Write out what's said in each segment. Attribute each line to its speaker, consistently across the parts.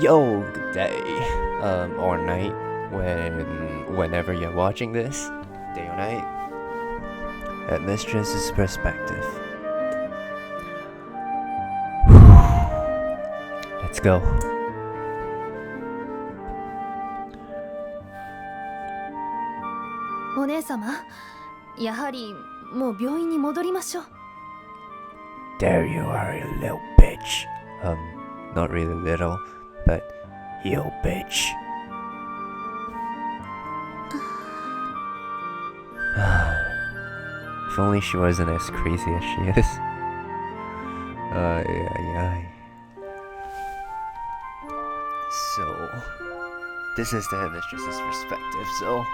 Speaker 1: Yo, good day, or night, whenever you're watching this, day or night. And this just is perspective. Let's go.
Speaker 2: お姉様、やはりもう病院に戻りましょう。
Speaker 1: There you are, you little bitch. Not really little, but yo bitch. If only she wasn't as crazy as she is. Yeah. So, this is the headmistress's perspective, so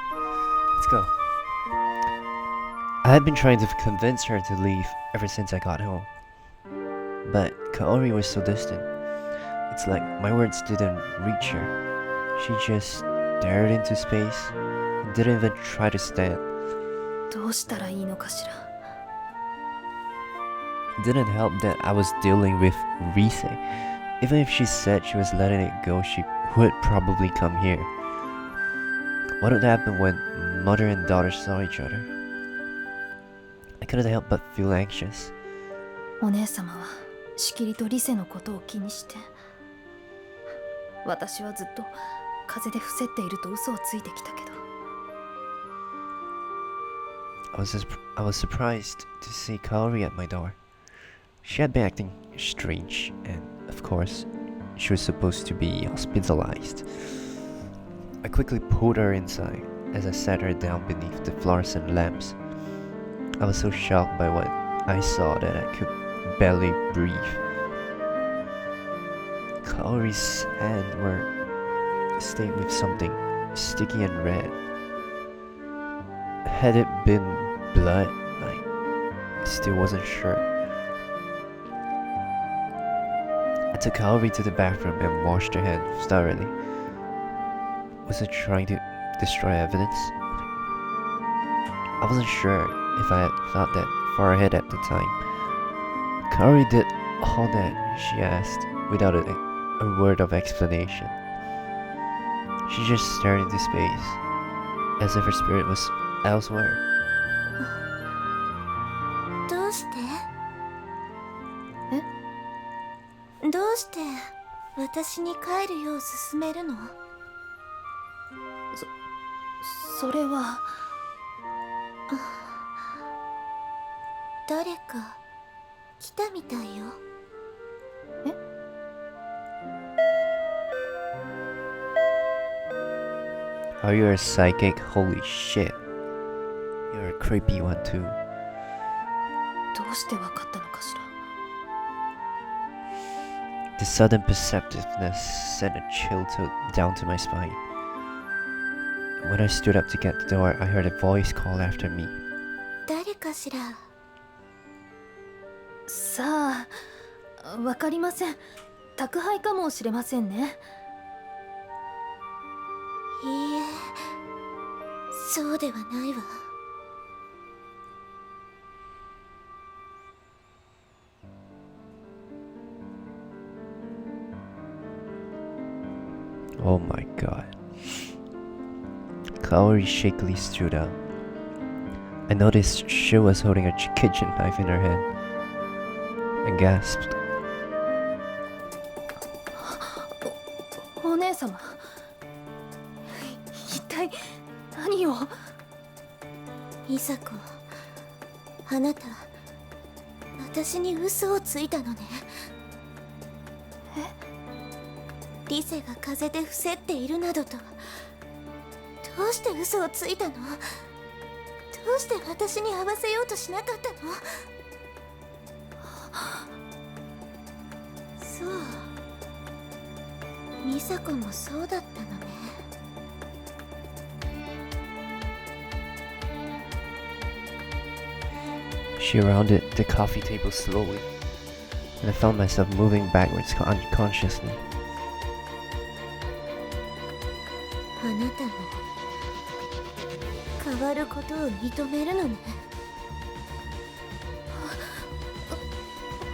Speaker 1: let's go. I had been trying to convince her to leave ever since I got home. But Kaori was so distant. It's like my words didn't reach her. She just stared into space and didn't even try to stand.
Speaker 2: どうしたらいいのかしら。
Speaker 1: It didn't help that I was dealing with Rise. Even if she said she was letting it go, she would probably come here. What would happen when mother and daughter saw each other? I couldn't help but feel anxious.
Speaker 2: お姉様はしきりとリセのことを気にして、私はずっと風邪で伏せっていると嘘をついてきたけど。
Speaker 1: I was surprised to see Kaori at my door. She had been acting strange, and of course, she was supposed to be hospitalized. I quickly pulled her inside as I sat her down beneath the fluorescent lamps. I was so shocked by what I saw that I could barely breathe. Kaori's hands were stained with something sticky and red. Had it been blood? I still wasn't sure. I took Kaori to the bathroom and washed her hands thoroughly. Was it trying to destroy evidence? I wasn't sure if I had thought that far ahead at the time. Kaori did all that she asked without a word of explanation. She just stared into space, as if her spirit was elsewhere.
Speaker 3: どうして？どうして私に帰るよう勧めるの？
Speaker 2: それは
Speaker 3: 誰か来たみたいよ。
Speaker 2: え？
Speaker 1: Are you a psychic? Holy shit. You're a creepy one too.
Speaker 2: どうしてわかったのかしら。
Speaker 1: The sudden perceptiveness sent a chill down to my spine. When I stood up to get the door, I heard a voice call after me.
Speaker 3: 誰かしら。
Speaker 2: さあ、わかりません。宅配かもしれませんね。
Speaker 3: いいえ、そうではないわ。
Speaker 1: Oh my god. Kaori shakily stood up. I noticed she was holding a kitchen knife in her hand and gasped.
Speaker 2: お姉様、一体何を？
Speaker 3: 美佐子、あなた、私に嘘をついたのね。リセが風邪で伏せっているなどと。どうして嘘をついたの？どうして私に会わせようとしなかったの？そう、美佐子もそうだったのね。
Speaker 1: She rounded the coffee table slowly, and I found myself moving backwards unconsciously.
Speaker 3: あなたも変わることを認めるのね。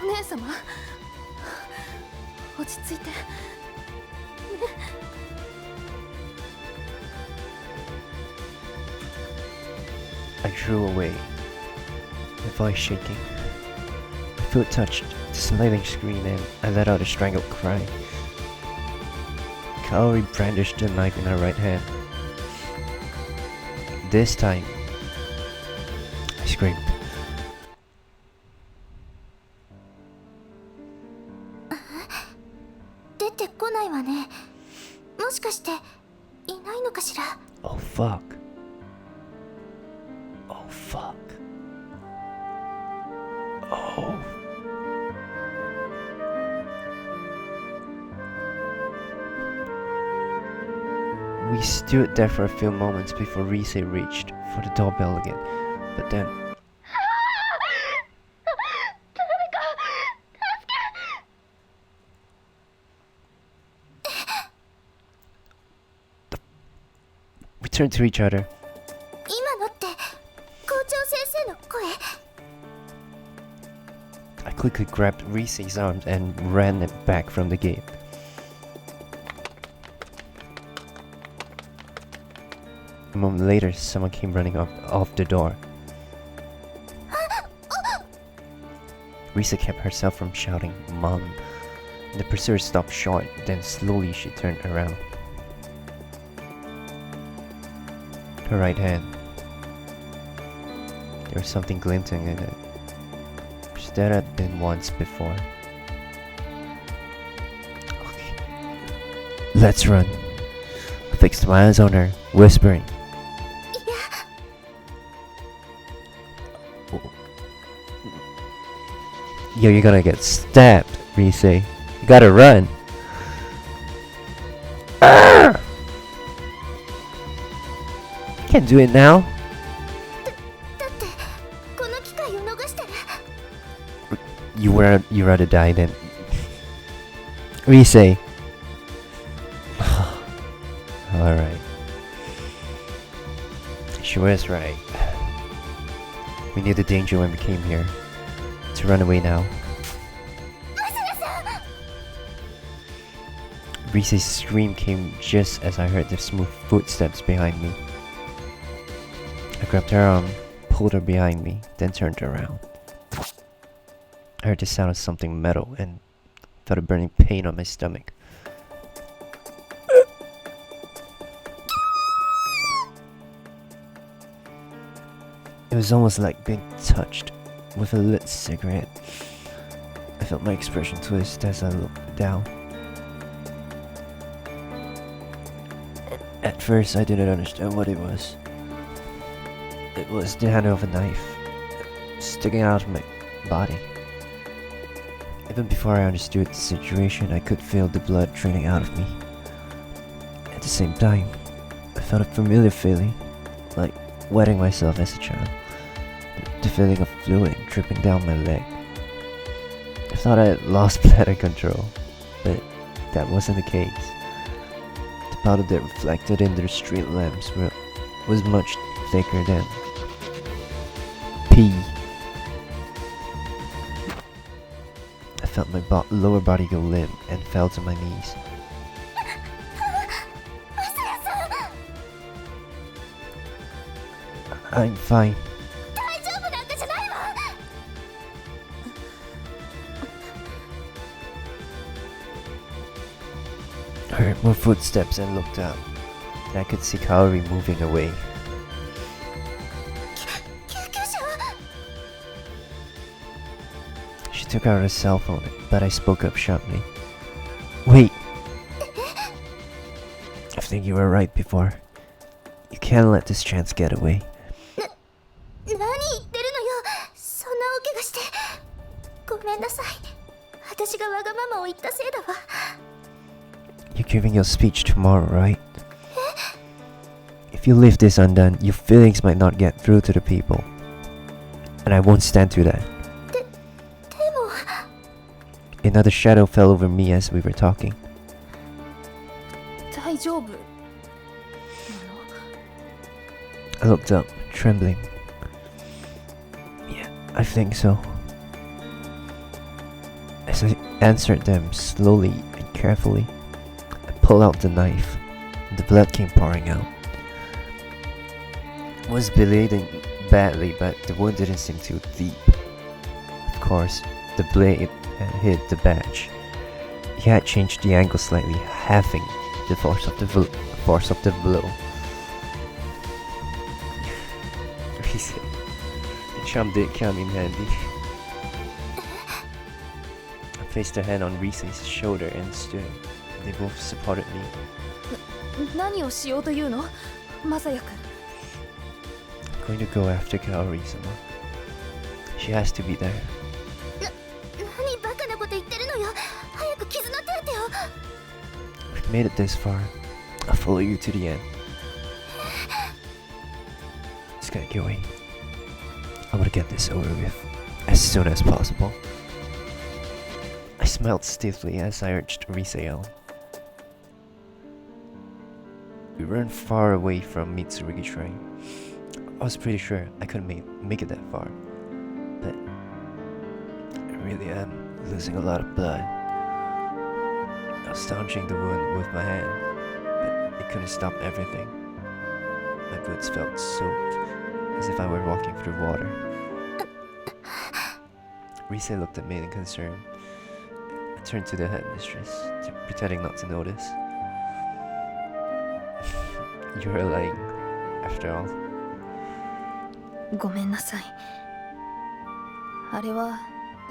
Speaker 2: お姉様、落ち着いて。
Speaker 1: I drew away, my voice shaking. My foot touched the sliding screen and I let out a strangled cry. Kaori brandished the knife in her right hand. This time, I screamed.
Speaker 3: 出てこないわね。もしかしていないのかしら。
Speaker 1: Oh fuck. Oh fuck. Oh. We stood there for a few moments before Rise reached for the doorbell again, but then we turned to each other.
Speaker 3: 今のって校長先生の声。
Speaker 1: I quickly grabbed Rise's arms and ran it back from the gate. A moment later, someone came running off the door. Risa kept herself from shouting, "Mom!" The pursuer stopped short, then slowly she turned around. Her right hand. There was something glinting in it, which there had been once before. Okay. Let's run. I fixed my eyes on her, whispering. Yo, you're gonna get stabbed, Rise. You gotta run. Ah! Can't do it now.
Speaker 3: だってこの機会を逃したら。
Speaker 1: You'd rather die than Rise. Alright. She was right. We knew the danger when we came here. To run away now. Rise's scream came just as I heard the smooth footsteps behind me. I grabbed her arm, pulled her behind me, then turned around. I heard the sound of something metal and felt a burning pain on my stomach. It was almost like being touched with a lit cigarette. I felt my expression twist as I looked down. At first, I didn't understand what it was. It was the handle of a knife sticking out of my body. Even before I understood the situation, I could feel the blood draining out of me. At the same time, I felt a familiar feeling, like wetting myself as a child. The feeling of fluid dripping down my leg. I thought I had lost bladder control, but that wasn't the case. The powder that reflected in the street lamps was much thicker than pee. I felt my lower body go limp and fell to my knees. I'm fine. I heard more footsteps and looked up, and I could see Kaori moving away. She took out her cell phone, but I spoke up sharply. Wait! I think you were right before. You can't let this chance get away.
Speaker 3: 何言ってるのよ。そんな大怪我して。ごめんなさい。私がわがままを言ったせいだわ。
Speaker 1: You're giving your speech tomorrow, right? If you leave this undone, your feelings might not get through to the people. And I won't stand through that.
Speaker 3: でも
Speaker 1: Another shadow fell over me as we were talking.
Speaker 2: 大丈夫
Speaker 1: I looked up, trembling. Yeah, I think so. As I answered them slowly and carefully, I pulled out the knife. The blood came pouring out. I was bleeding badly, but the wound didn't seem too deep. Of course, the blade had hit the badge. He had changed the angle slightly, halving the force of the blow. The charm did come in handy. I placed a hand on Rise's shoulder and stood. They both supported me.
Speaker 2: 何をしようというのマサヤ君。
Speaker 1: I'm going to go after Kaori-sama. She has to be there.
Speaker 3: 何バカなこと言ってるのよ。早く傷の手当てを。
Speaker 1: We've made it this far. I'll follow you to the end. Let's get going. I want to get this over with as soon as possible. I smiled stiffly as I urged Rise on. We ran far away from Mitsurugi Shrine. I was pretty sure I couldn't make it that far, but I really am losing a lot of blood. I was staunching the wound with my hand, but it couldn't stop everything. My boots felt soaked, as if I were walking through water. Rise looked at me in concern. I turned to the headmistress, pretending not to notice. You're lying, after all.
Speaker 2: ごめんなさい。あれは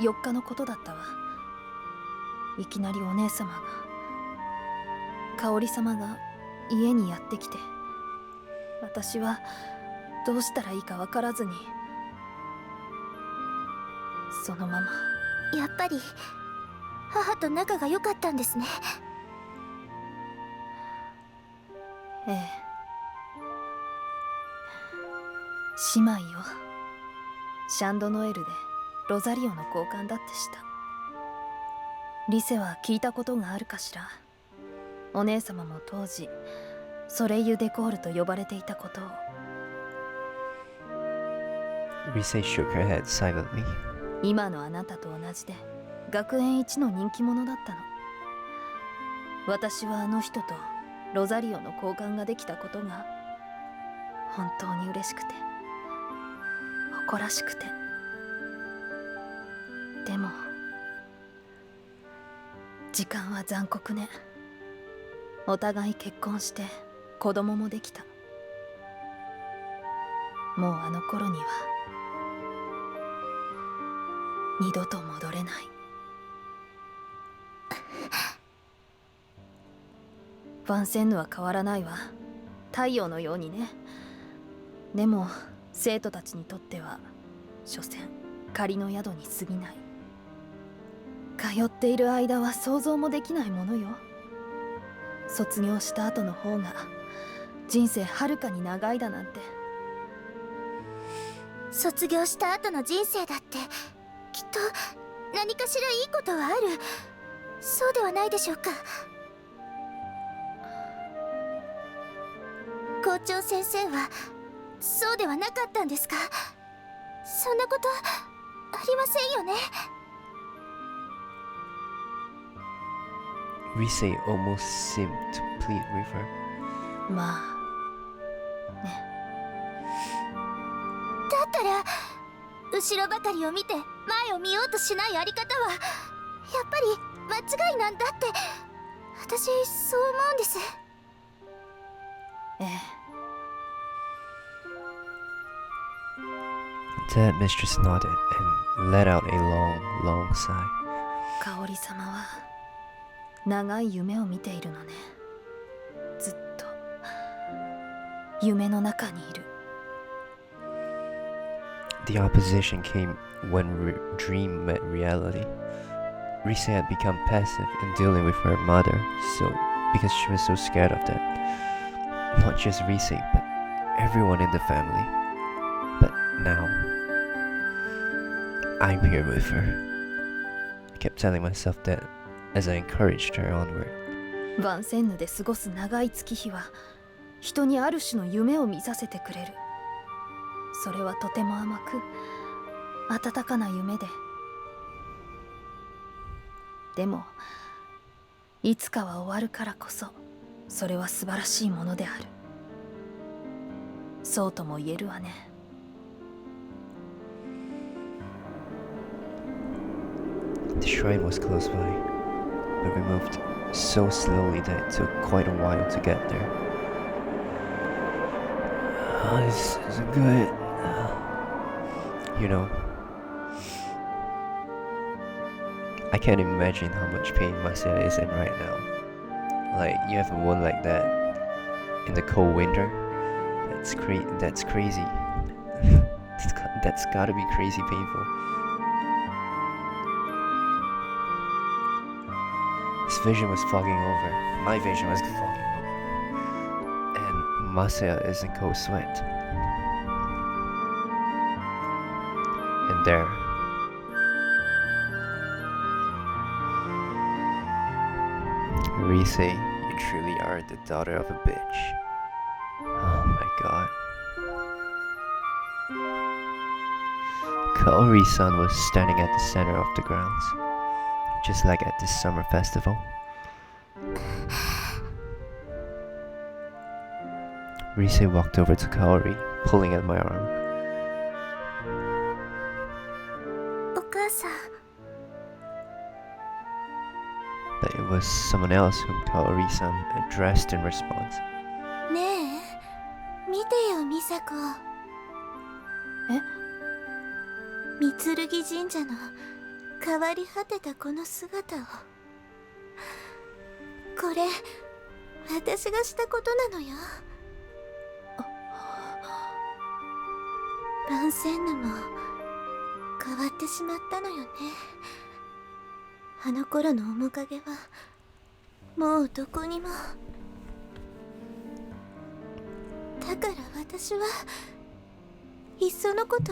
Speaker 2: 4日のことだったわ。いきなりお姉様が、香織様が家にやってきて、私はどうしたらいいかわからずに、そのまま。
Speaker 3: やっぱり母と仲が良かったんですね。
Speaker 2: ええ。姉妹よ。シャンドノエルでロザリオの交換だってした。リセは聞いたことがあるかしら。お姉様も当時ソレイユ・デコールと呼ばれていたことを。
Speaker 1: Rise shook her head silently.
Speaker 2: 今のあなたと同じで学園一の人気者だったの。私はあの人とロザリオの交換ができたことが本当に嬉しくて誇らしくて。でも時間は残酷ね。お互い結婚して子供もできた。もうあの頃には二度と戻れない。ヴァンセンヌは変わらないわ。太陽のようにね。でも生徒たちにとっては所詮仮の宿に過ぎない。通っている間は想像もできないものよ。卒業した後の方が人生はるかに長いだなんて。
Speaker 3: 卒業した後の人生だってきっと何かしらいいことはある。そうではないでしょうか。校長先生はそうではなかったんですか。そんなことありませんよね。
Speaker 1: Rise almost seemed to plead with her.
Speaker 2: まあね。
Speaker 3: だったら後ろばかりを見て前を見ようとしないあり方はやっぱり間違いなんだって私そう思うんです。
Speaker 2: ええ。
Speaker 1: The headmistress nodded and let out a long, long sigh.
Speaker 2: 香織様は長い夢を見ているのね。ずっと夢の中にいる。
Speaker 1: The opposition came when dream met reality. Rise had become passive in dealing with her mother, because she was so scared of that. Not just Rise, but everyone in the family. But now, I'm here with her. I kept telling myself that as I encouraged her onward.
Speaker 2: ヴァンセンヌで過ごす長い月日は人にある種の夢を見させてくれる。それはとても甘く温かな夢で。でもいつかは終わるからこそそれは素晴らしいものである。そうとも言えるわね。
Speaker 1: The shrine was close by, but we moved so slowly that it took quite a while to get there. Oh, this isn't good. You know, I can't imagine how much pain Masaya is in right now. Like, you have a wound like that in the cold winter. That's crazy. That's gotta be crazy painful. His vision was fogging over. My vision was fogging over. And Masaya is in cold sweat. And there, Rise, you truly are the daughter of a bitch. Oh my god. Kaori-san was standing at the center of the grounds, just like at this summer festival. Rise walked over to Kaori, pulling at my arm.
Speaker 3: お母さん、
Speaker 1: But it was someone else whom Kaori-san addressed in response.
Speaker 3: ねえ、見てよ美佐子。
Speaker 2: え？
Speaker 3: 三剣神社の変わり果てたこの姿を。これ私がしたことなのよ。ランセンヌも変わってしまったのよね。あの頃の面影はもうどこにも。だから私はいっそのこと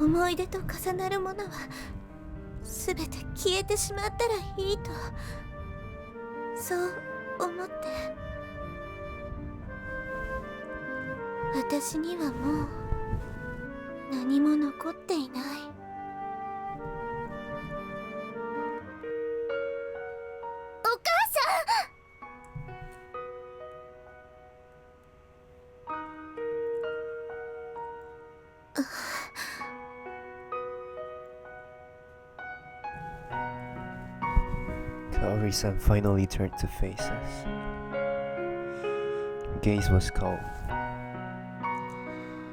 Speaker 3: 思い出と重なるものは全て消えてしまったらいいと、そう思って。私にはもう何も残っていない。お母さん。
Speaker 1: Kaori-san finally turned to face us. Her gaze was cold.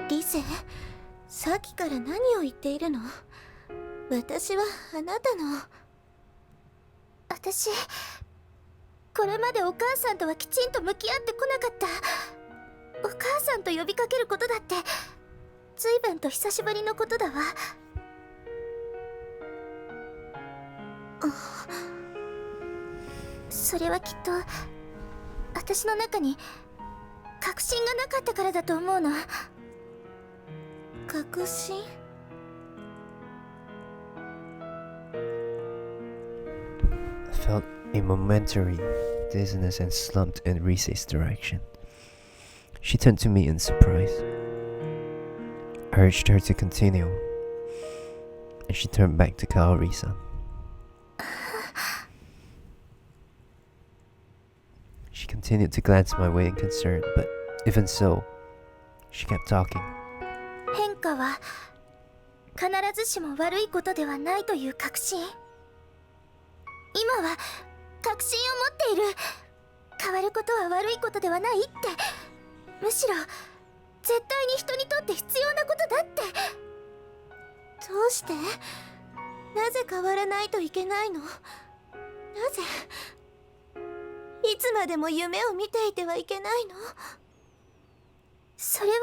Speaker 3: リセ、さっきから何を言っているの？私はあなたの。私、これまでお母さんとはきちんと向き合ってこなかった。お母さんと呼びかけることだって随分と久しぶりのことだわ。それはきっと私の中に確信がなかったからだと思うの。確信？
Speaker 1: I felt a momentary dizziness and slumped in Rise's direction. She turned to me in surprise. I urged her to continue, and she turned back to Kaori-san. She continued to glance my way in concern, but even so, she kept talking.
Speaker 3: 変化は必ずしも悪いことではないという確信。今は確信を持っている。変わることは悪いことではないって、むしろ絶対に人にとって必要なことだって。どうして？なぜ変わらないといけないの？なぜ？いつまでも夢を見ていてはいけないの？それは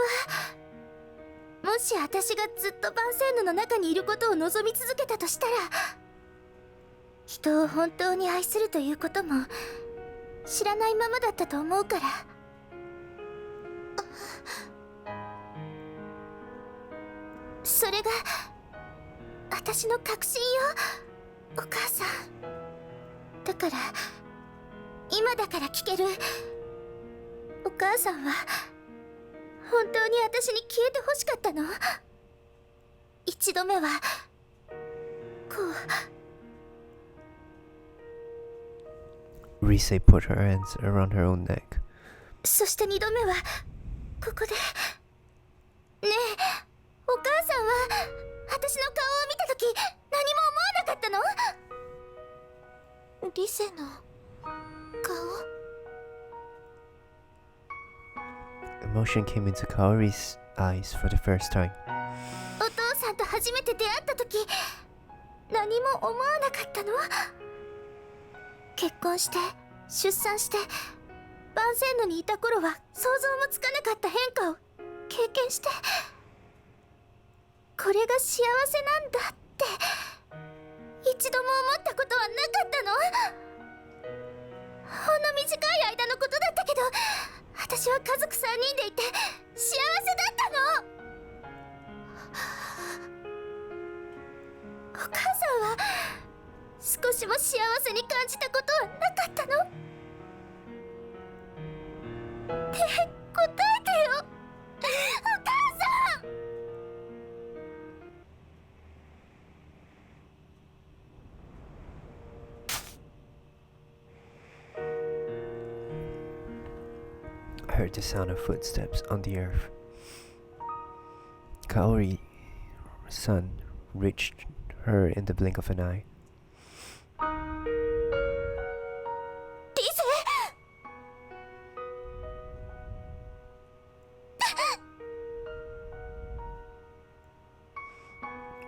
Speaker 3: もし私がずっとバンセーヌの中にいることを望み続けたとしたら、人を本当に愛するということも知らないままだったと思うから。それが私の確信よ、お母さん。だから今だから聞ける。お母さんは本当に私に消えてほしかったの？一度目はこう。
Speaker 1: Rise put her hands around her own neck.
Speaker 3: そして2度目はここで。ねえ、お母さんは私の顔を見た時何も思わなかったの？リセの顔。
Speaker 1: Emotion came into Kaori's eyes for the first time.
Speaker 3: お父さんと初めて出会った時何も思わなかったの？結婚して出産して万仙路にいた頃は想像もつかなかった変化を経験して、これが幸せなんだって一度も思ったことはなかったの？ほんの短い間のことだったけど、私は家族3人でいて幸せだったの。お母さんは少しも幸せに感じたことはなかったの？って答えてよ、お母さん。
Speaker 1: I heard the sound of footsteps on the earth. Kaori's son reached her in the blink of an eye.
Speaker 3: リセ。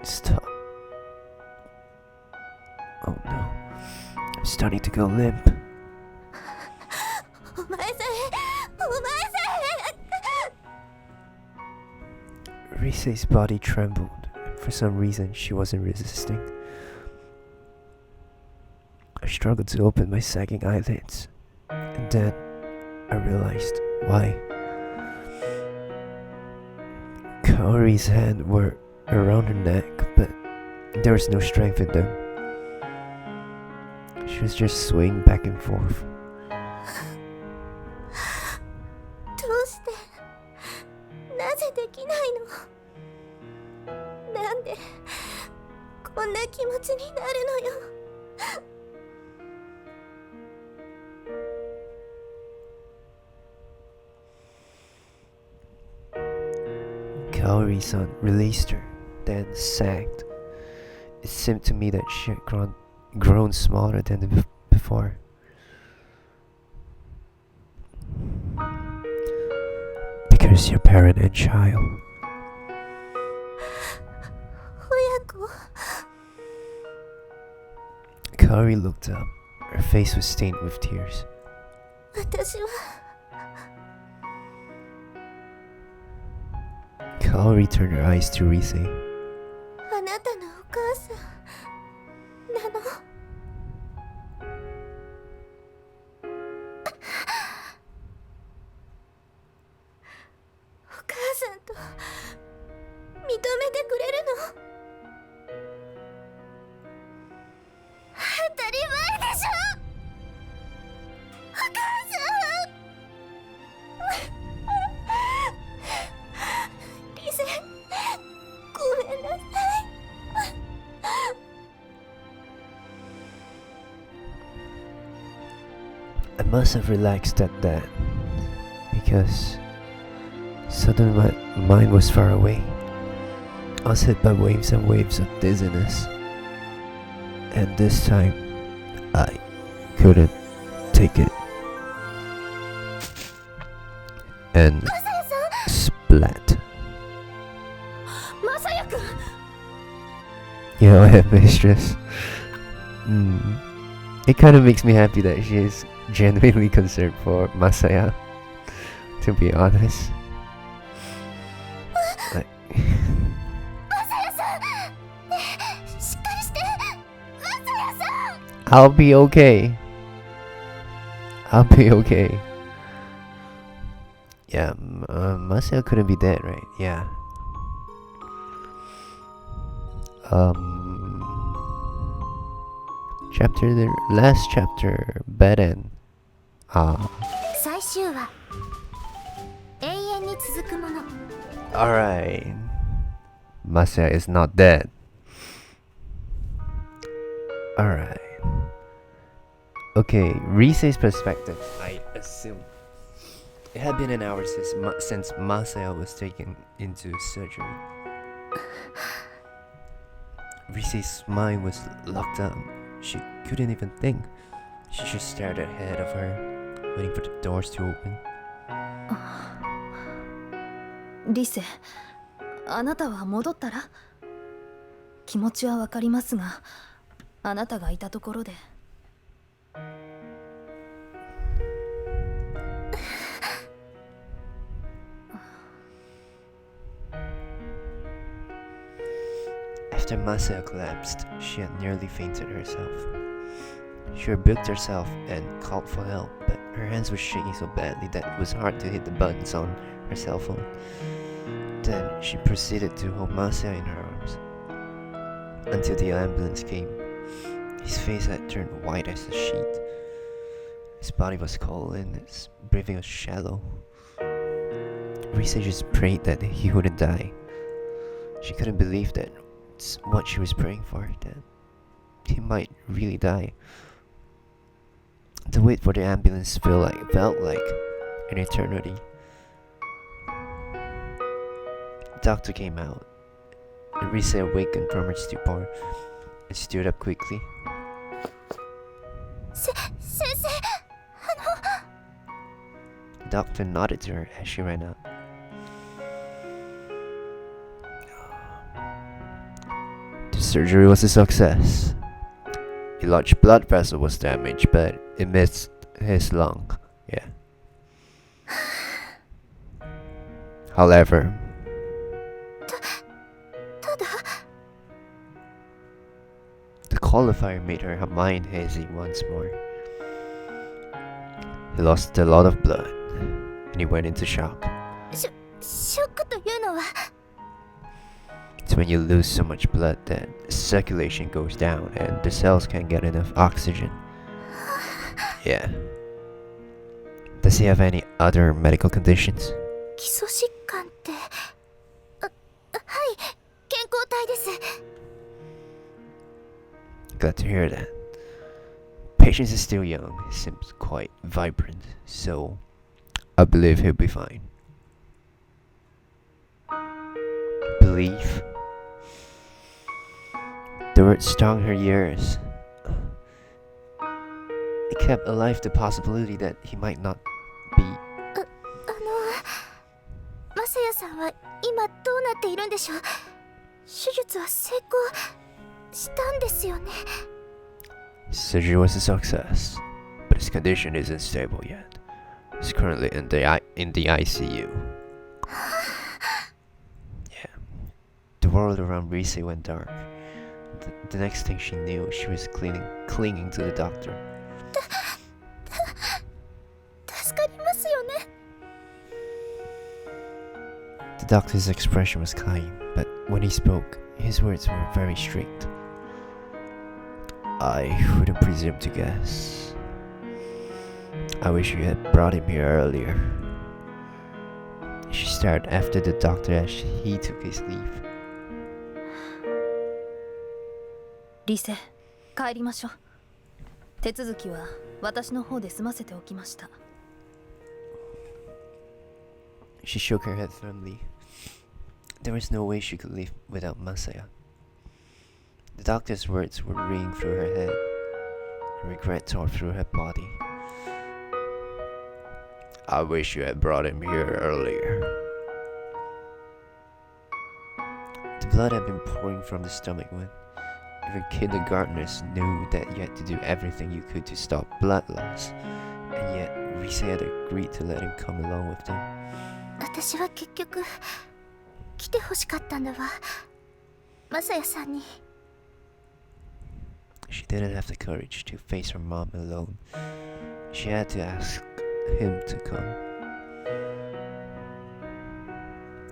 Speaker 1: Stop. Oh no. I'm starting to go limp.
Speaker 3: お前さえ、お前さ
Speaker 1: Rise's body trembled. For some reason, she wasn't resisting. I struggled to open my sagging eyelids, and then I realized why. Kaori's hands were around her neck, but there was no strength in them. She was just swaying back and forth.
Speaker 3: え。どうして、なぜできないの？なんでこんな気持ちになるのよ。
Speaker 1: Kaori's son released her, then sagged. It seemed to me that she had grown smaller than before. Because you're parent and child.
Speaker 3: 親子。
Speaker 1: Kaori looked up. Her face was stained with tears.
Speaker 3: 私は
Speaker 1: Kaori turned her eyes to Rise.
Speaker 3: あなたのお母さんなの？お母さんと認めてくれるの？当たり前でしょ。お母さん。リセ、ごめんなさい。
Speaker 1: I must have relaxed at that, because suddenly my mind was far away. I was hit by waves and waves of dizziness, and this time I couldn't take it. And
Speaker 3: マサヤさん。
Speaker 1: splat.
Speaker 3: マサヤくん。
Speaker 1: You know, mistress. It kind of makes me happy that she is genuinely concerned for Masaya, to be honest.
Speaker 3: マサヤさん。ねえ、しっかりして。マサヤさん。
Speaker 1: I'll be okay. I'll be okay. Yeah, Masaya couldn't be dead, right? Yeah. Chapter, the last chapter, bad end.
Speaker 3: 最終話。永遠に続くもの。
Speaker 1: Alright. Masaya is not dead. Alright. Okay, Rise's perspective, I assume. It had been an hour since Masaya was taken into surgery. Rise's mind was locked up. She couldn't even think. She just stared ahead of her, waiting for the doors to open.
Speaker 2: リセ、あなたは戻ったら？気持ちはわかりますが、あなたがいたところで。
Speaker 1: After Masaya collapsed, she had nearly fainted herself. She rebuked herself and called for help, but her hands were shaking so badly that it was hard to hit the buttons on her cell phone. Then she proceeded to hold Masaya in her arms until the ambulance came. His face had turned white as a sheet. His body was cold and his breathing was shallow. Risa just prayed that he wouldn't die. She couldn't believe that it's what she was praying for, that he might really die. The wait for the ambulance felt like an eternity. The doctor came out, and Risa awakened from her stupor and stood up quickly.
Speaker 3: 先生、
Speaker 1: The doctor nodded to her as she ran out. The surgery was a success. A large blood vessel was damaged, but it missed his lung. Yeah. However,
Speaker 3: ただ
Speaker 1: the qualifier made her mind hazy once more. He lost a lot of blood, and he went into shock.
Speaker 3: ショックというのは
Speaker 1: It's when you lose so much blood that circulation goes down and the cells can't get enough oxygen. Yeah. Does he have any other medical conditions?
Speaker 3: 基礎疾患ってはい健康体です
Speaker 1: Glad to hear that. Patient is still young, he seems quite vibrant, so I believe he'll be fine. Believe? The word stung her ears. It kept alive the possibility that he might not be.
Speaker 3: マサヤさんは今どうなっているんでしょう手術は成功したんですよね
Speaker 1: Surgery was a success, but his condition isn't stable yet. He's currently in the ICU. Yeah. The world around Rise went dark. The next thing she knew, she was clinging to the doctor.
Speaker 3: 助かりますよね
Speaker 1: The doctor's expression was kind, but when he spoke, his words were very strict. I wouldn't presume to guess. I wish you had brought him here earlier. She stared after the doctor as he took his leave.
Speaker 2: リセ、帰りましょう。手続きは私の方で済ませておきました。
Speaker 1: She shook her head firmly. There was no way she could leave without Masaya. The doctor's words were ringing through her head, and regret tore through her body. I wish you had brought him here earlier. The blood had been pouring from the stomach when even kindergartners knew that you had to do everything you could to stop blood loss, and yet Rise had agreed to let him come along with them.
Speaker 3: 私は結局来てほしかったんだわマサヤさんに
Speaker 1: She didn't have the courage to face her mom alone. She had to ask him to come.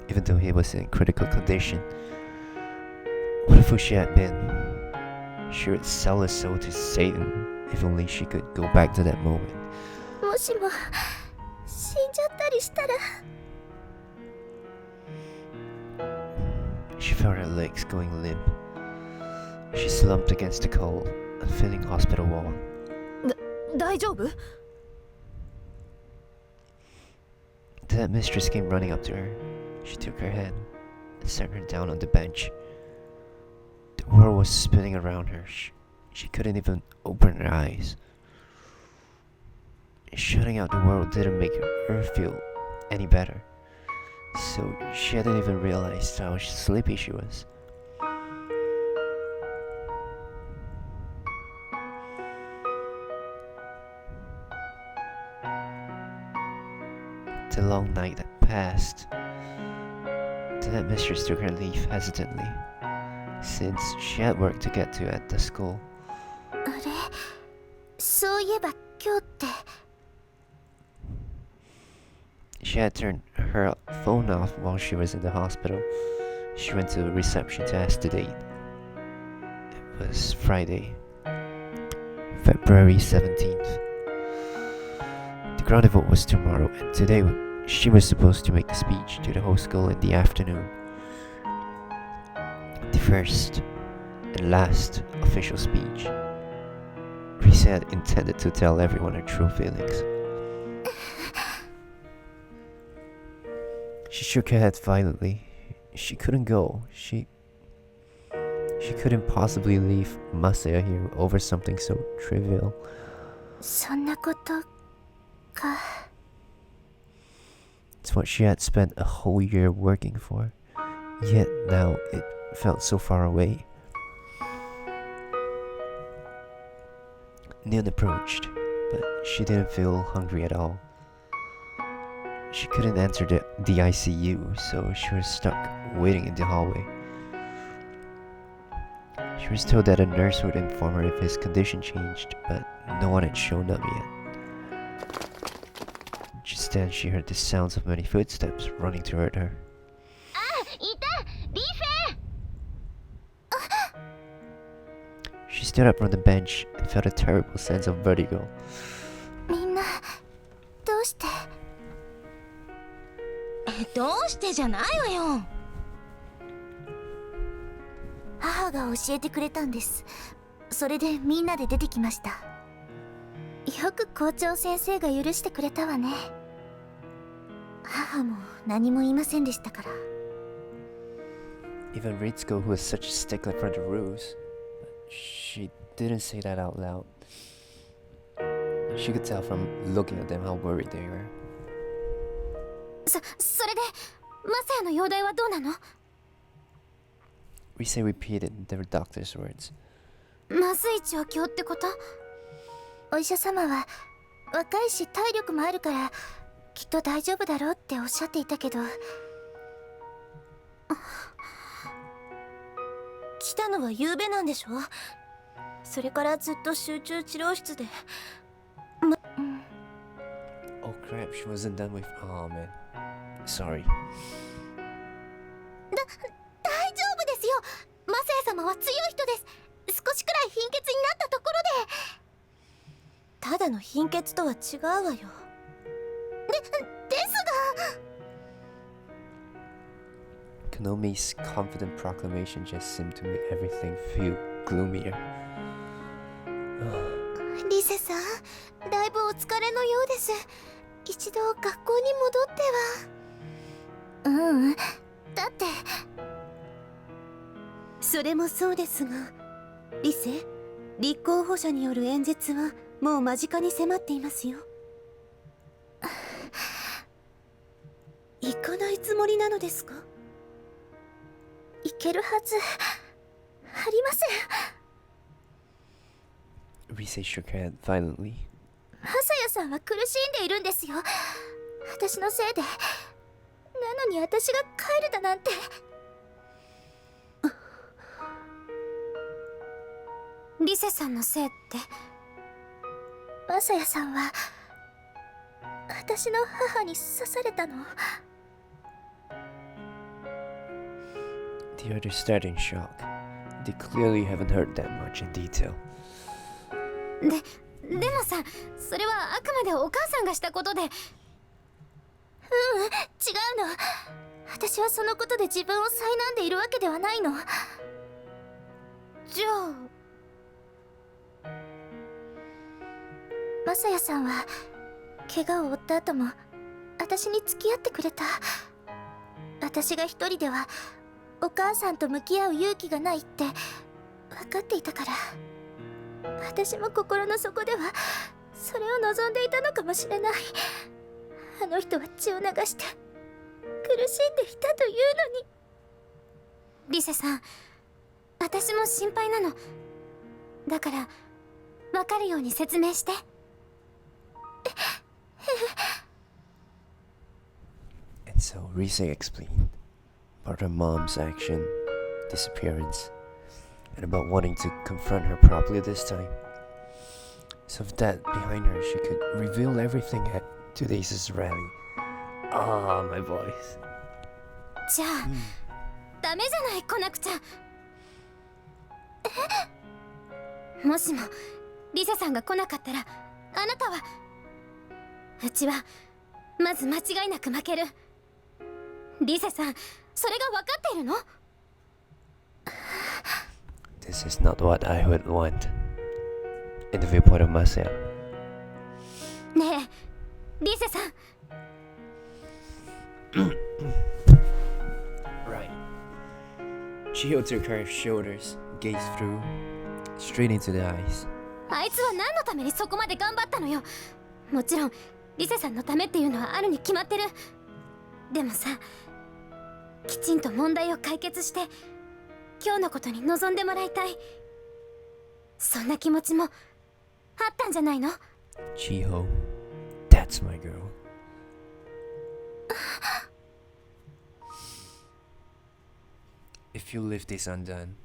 Speaker 1: Even though he was in critical condition, what a fool she had been. She would sell her soul to Satan if only she could go back to that moment.
Speaker 3: もしも死んじゃったりしたら
Speaker 1: She felt her legs going limp. She slumped against the cold, unfeeling hospital wall.
Speaker 2: 大丈夫？
Speaker 1: The mistress came running up to her. She took her hand and set her down on the bench. The world was spinning around her. She couldn't even open her eyes. Shutting out the world didn't make her feel any better. So she hadn't even realized how sleepy she was. The long night that passed. The mistress took her leave hesitantly, since she had work to get to at the school.
Speaker 3: あれ、そういえば今日って。
Speaker 1: She had turned her phone off while she was in the hospital. She went to the reception to ask the date. It was Friday, February 17th. The ground vote was tomorrow, and today she was supposed to make the speech to the whole school in the afternoon. The first and last official speech. Risa had intended to tell everyone her true feelings. She shook her head violently. She couldn't go. She couldn't possibly leave Masaya here over something so trivial.
Speaker 3: そんなことか。
Speaker 1: It's what she had spent a whole year working for. Yet now it felt so far away. Noon approached, but she didn't feel hungry at all. She couldn't enter the ICU, so she was stuck waiting in the hallway. She was told that a nurse would inform her if his condition changed, but no one had shown up yet. Just then she heard the sounds of many footsteps running toward her.
Speaker 3: いた、リセ。
Speaker 1: She stood up from the bench and felt a terrible sense of vertigo.
Speaker 3: みんなどうして？どうしてじゃないわよ。母が教えてくれたんです。それでみんなで出てきました。よく校長先生が許してくれたわね。母も何も言いませんでしたから。
Speaker 1: Even Ritsuko, who was such a stickler for the rules, she didn't say that out loud. She could tell from looking at them how worried they were.
Speaker 3: それでマサヤの容体はどうなの？
Speaker 1: Rise repeated the doctor's words.
Speaker 3: まずい状況ってこと？お医者様は若いし体力もあるからきっと大丈夫だろうっておっしゃっていたけど。来たのは夕べなんでしょ？それからずっと集中治療室で。
Speaker 1: Oh crap, she wasn't done with. Oh man. Sorry.
Speaker 3: 大丈夫ですよ。マサヤ様は強い人です。少しくらい貧血になったところで。ただの貧血とは違うわよ。ですが。
Speaker 1: Konomi's confident proclamation just seemed to make everything feel gloomier.
Speaker 3: リセさん、だいぶお疲れのようです。一度学校に戻っては。だって。
Speaker 4: それもそうですが、リセ、立候補者による演説はもう間近に迫っていますよ。行かないつもりなのですか？
Speaker 3: いけるはずありません。
Speaker 1: Rise shook her head violently.
Speaker 3: マサヤさんは苦しんでいるんですよ。私のせいで。なのに私が帰るだなんて。リセさんのせいって。マサヤさんは私の母に刺されたの。
Speaker 1: The others stared in shock. They clearly haven't heard that much in detail.
Speaker 2: でもさ、それはあくまでお母さんがしたことで。
Speaker 3: 違うの。私はそのことで自分を苛んでいるわけではないの。
Speaker 2: じゃあ
Speaker 3: マサヤさんは怪我を負った後も私に付き合ってくれた。私が一人ではお母さんと向き合う勇気がないって分かっていたから、私も心の底ではそれを望んでいたのかもしれない。あの人は血を流して苦しんでいたというのに。リセさん、私も心配なの。だから分かるように説明して。
Speaker 1: And so Rise explained about her mom's action, disappearance, and about wanting to confront her properly this time. So with that behind her, she could reveal everything at today's rally. Ah, my voice.
Speaker 3: じゃあ、ダメじゃない、来なくちゃ。もしもリセさんが来なかったら、あなたは。うちはまず間違いなく負ける。リセさん、それが分かっているの？
Speaker 1: This is not what I would want. In the viewpoint of Masaya.
Speaker 3: ねえ、リセさん。
Speaker 1: Right. Chiho took her shoulders, gazed through, straight into the eyes.
Speaker 3: あいつは何のためにそこまで頑張ったのよ。もちろんリセさんのためっていうのはあるに決まってる。でもさ、きちんと問題を解決して今日のことに臨んでもらいたい。そんな気持ちもあったんじゃないの？
Speaker 1: Chiho, that's my girl. If you leave this undone,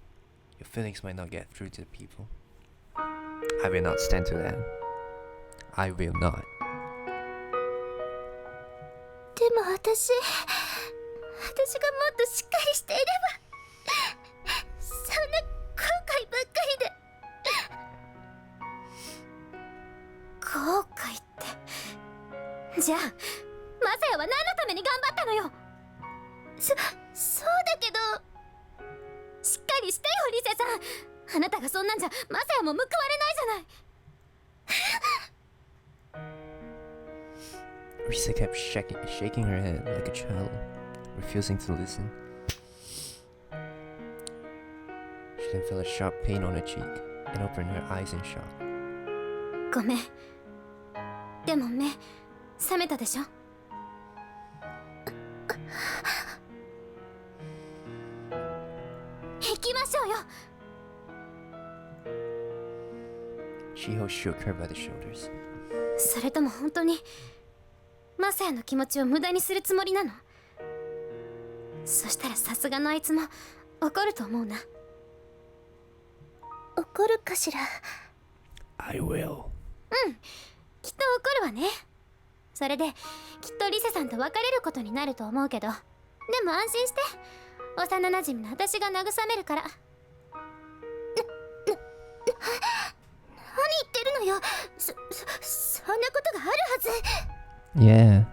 Speaker 1: your feelings might not get through to the people. I will not stand to that. I will not.
Speaker 3: でも私がもっとしっかりしていれば、そんな後悔ばっかりで。後悔って。じゃあマサヤは何のために頑張ったのよ。そうだけど、しっかりしてよリセさん。あなたがそんなんじゃマサヤも報われないじゃない。
Speaker 1: Risa kept shaking her head like a child, refusing to listen. She then felt a sharp pain on her cheek and opened her eyes in shock.
Speaker 3: ごめん。でも目覚めたでしょ。行きましょうよ。
Speaker 1: Chiho shook her by the shoulders.
Speaker 3: それとも本当にマサヤの気持ちを無駄にするつもりなの？そしたらさすがのあいつも怒ると思うな。怒るかしら。
Speaker 1: I will.
Speaker 3: きっと怒るわね。それできっとリセさんと別れることになると思うけど、でも安心して、幼なじみの私が慰めるから。何言ってるのよ。そんなことがあるはず。
Speaker 1: Yeah.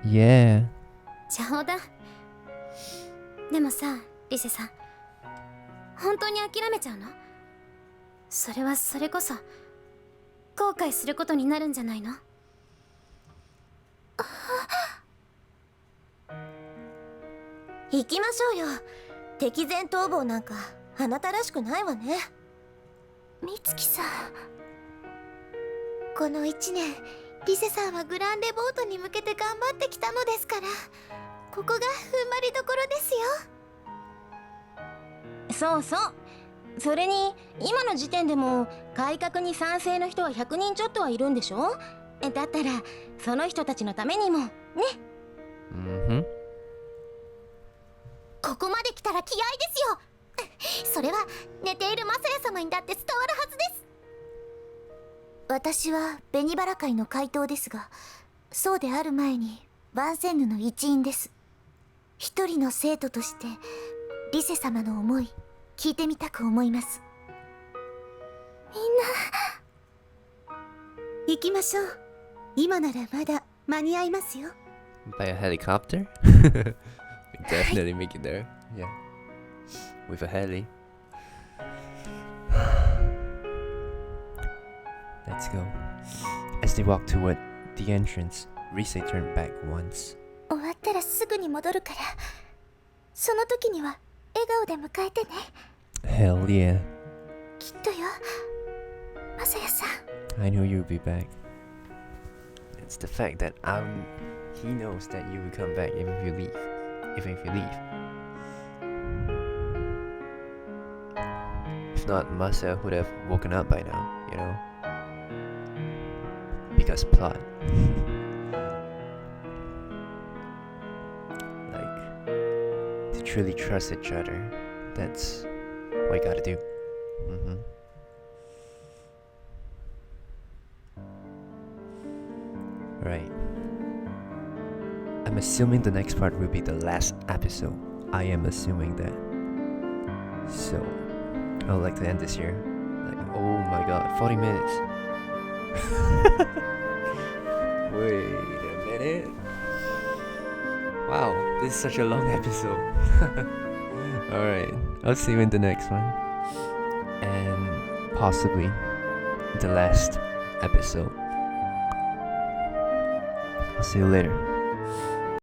Speaker 1: Yeah.
Speaker 3: 冗談。でもさ、リセさん、本当に諦めちゃうの？それはそれこそ後悔することになるんじゃないの？
Speaker 4: 行きましょうよ。敵前逃亡なんかあなたらしくないわね。
Speaker 3: 美月さん、
Speaker 4: この1年リセさんはグランレボートに向けて頑張ってきたのですから、ここが踏ん張りどころですよ。
Speaker 5: そうそう。それに今の時点でも改革に賛成の人は100人ちょっとはいるんでしょ。だったらその人たちのためにもね。
Speaker 1: Mm-hmm.
Speaker 3: ここまで来たら気合ですよ。それは寝ているマサヤ様にだって伝わるはずです。
Speaker 4: 私は紅バラ会の会頭ですが、そうである前にバンセンヌの一員です。一人の生徒としてリセ様の思い聞いてみたく思います。
Speaker 3: みんな
Speaker 4: 行きましょう。今ならまだ間に合いますよ。
Speaker 1: By a helicopter? We definitely make it there. Yeah. With a heli. That let's go. As they walk toward the entrance, Rise turned back once.
Speaker 3: 終わったらすぐに戻るから、その時には笑顔で迎えてね。
Speaker 1: Hell yeah.
Speaker 3: きっとよ、マサヤさん。
Speaker 1: I know you'll be back. It's the fact that he knows that you will come back even if you leave. Even if you leave. If not, Masa would have woken up by now, you know? Because plot. Like, to truly trust each other, that's what you gotta do. Right. I'm assuming the next part will be the last episode. I am assuming that. So, I would like to end this here. Like, oh my god, 40 minutes. Wait a minute. Wow, this is such a long episode. Alright, I'll see you in the next one. And possibly the last episode. I'll see you later.